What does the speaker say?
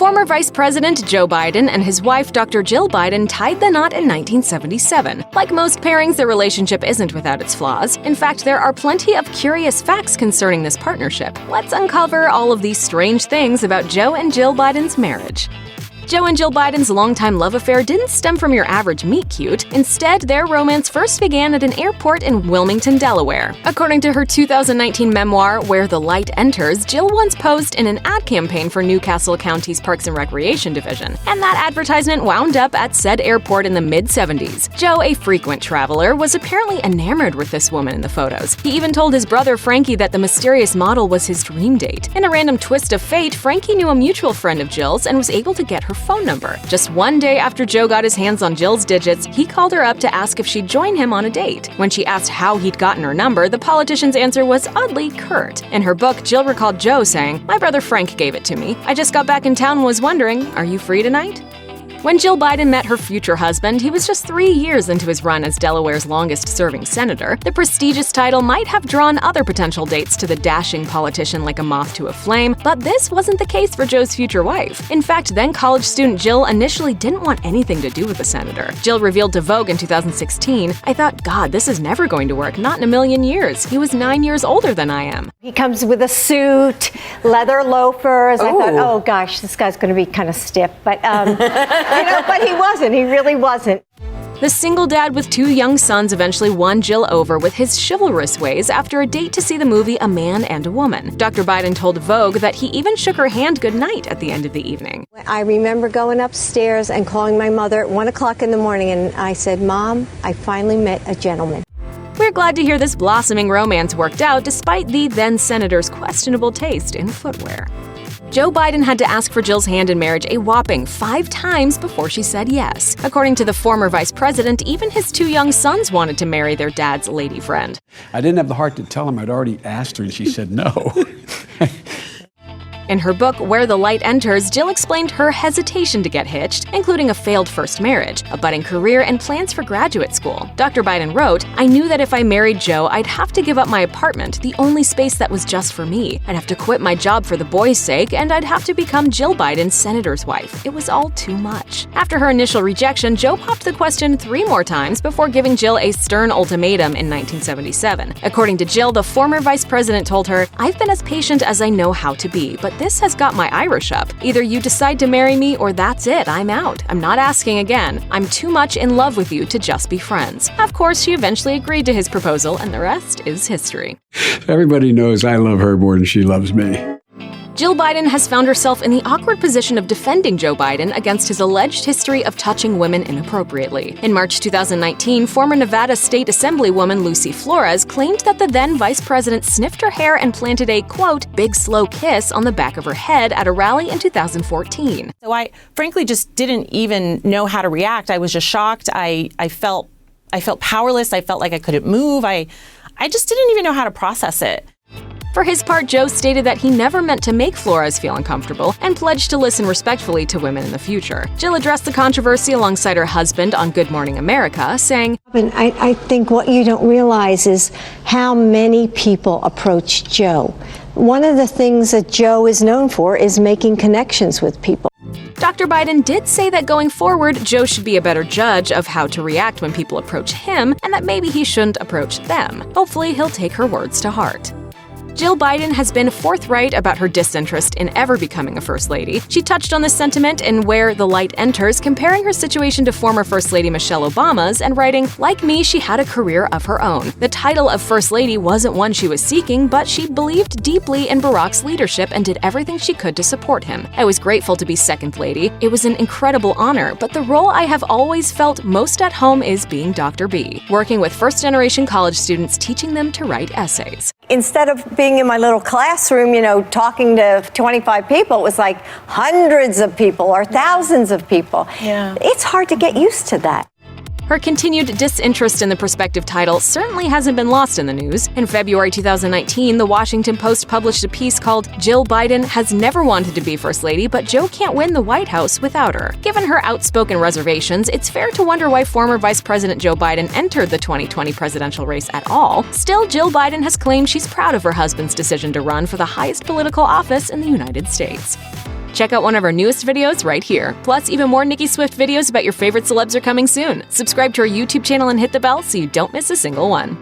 Former Vice President Joe Biden and his wife, Dr. Jill Biden, tied the knot in 1977. Like most pairings, their relationship isn't without its flaws. In fact, there are plenty of curious facts concerning this partnership. Let's uncover all of these strange things about Joe and Jill Biden's marriage. Joe and Jill Biden's longtime love affair didn't stem from your average meet-cute. Instead, their romance first began at an airport in Wilmington, Delaware. According to her 2019 memoir, Where the Light Enters, Jill once posed in an ad campaign for Newcastle County's Parks and Recreation Division, and that advertisement wound up at said airport in the mid-70s. Joe, a frequent traveler, was apparently enamored with this woman in the photos. He even told his brother Frankie that the mysterious model was his dream date. In a random twist of fate, Frankie knew a mutual friend of Jill's and was able to get her phone number. Just one day after Joe got his hands on Jill's digits, he called her up to ask if she'd join him on a date. When she asked how he'd gotten her number, the politician's answer was oddly curt. In her book, Jill recalled Joe saying, "My brother Frank gave it to me. I just got back in town and was wondering, are you free tonight?" When Jill Biden met her future husband, he was just 3 years into his run as Delaware's longest-serving senator. The prestigious title might have drawn other potential dates to the dashing politician like a moth to a flame, but this wasn't the case for Joe's future wife. In fact, then-college student Jill initially didn't want anything to do with the senator. Jill revealed to Vogue in 2016, "I thought, God, this is never going to work, not in a million years. He was 9 years older than I am." He comes with a suit, leather loafers. I thought, oh gosh, this guy's going to be kind of stiff, but but he wasn't. He really wasn't. The single dad with 2 young sons eventually won Jill over with his chivalrous ways after a date to see the movie A Man and a Woman. Dr. Biden told Vogue that he even shook her hand goodnight at the end of the evening. I remember going upstairs and calling my mother at 1 o'clock in the morning, and I said, "Mom, I finally met a gentleman." We're glad to hear this blossoming romance worked out despite the then-senator's questionable taste in footwear. Joe Biden had to ask for Jill's hand in marriage a whopping 5 times before she said yes. According to the former vice president, even his 2 young sons wanted to marry their dad's lady friend. I didn't have the heart to tell him I'd already asked her, and she said no. In her book, Where the Light Enters, Jill explained her hesitation to get hitched, including a failed first marriage, a budding career, and plans for graduate school. Dr. Biden wrote, "I knew that if I married Joe, I'd have to give up my apartment, the only space that was just for me. I'd have to quit my job for the boys' sake, and I'd have to become Jill Biden's senator's wife. It was all too much." After her initial rejection, Joe popped the question 3 more times before giving Jill a stern ultimatum in 1977. According to Jill, the former vice president told her, "I've been as patient as I know how to be, but this has got my Irish up. Either you decide to marry me or that's it, I'm out. I'm not asking again. I'm too much in love with you to just be friends." Of course, she eventually agreed to his proposal, and the rest is history. Everybody knows I love her more than she loves me. Jill Biden has found herself in the awkward position of defending Joe Biden against his alleged history of touching women inappropriately. In March 2019, former Nevada State Assemblywoman Lucy Flores claimed that the then vice president sniffed her hair and planted a, quote, big slow kiss on the back of her head at a rally in 2014. So I frankly just didn't even know how to react. I was just shocked. I felt powerless. I felt like I couldn't move. I just didn't even know how to process it. For his part, Joe stated that he never meant to make Flores feel uncomfortable and pledged to listen respectfully to women in the future. Jill addressed the controversy alongside her husband on Good Morning America, saying, I think what you don't realize is how many people approach Joe. One of the things that Joe is known for is making connections with people. Dr. Biden did say that going forward, Joe should be a better judge of how to react when people approach him, and that maybe he shouldn't approach them. Hopefully, he'll take her words to heart. Jill Biden has been forthright about her disinterest in ever becoming a First Lady. She touched on this sentiment in Where the Light Enters, comparing her situation to former First Lady Michelle Obama's and writing, "Like me, she had a career of her own. The title of First Lady wasn't one she was seeking, but she believed deeply in Barack's leadership and did everything she could to support him. I was grateful to be Second Lady. It was an incredible honor, but the role I have always felt most at home is being Dr. B, working with first-generation college students, teaching them to write essays." Instead of being in my little classroom, talking to 25 people, it was like hundreds of people or thousands of people. Yeah. It's hard to get used to that. Her continued disinterest in the prospective title certainly hasn't been lost in the news. In February 2019, The Washington Post published a piece called "Jill Biden Has Never Wanted to Be First Lady, but Joe Can't Win the White House Without Her." Given her outspoken reservations, it's fair to wonder why former Vice President Joe Biden entered the 2020 presidential race at all. Still, Jill Biden has claimed she's proud of her husband's decision to run for the highest political office in the United States. Check out one of our newest videos right here. Plus, even more Nicki Swift videos about your favorite celebs are coming soon. Subscribe to our YouTube channel and hit the bell so you don't miss a single one.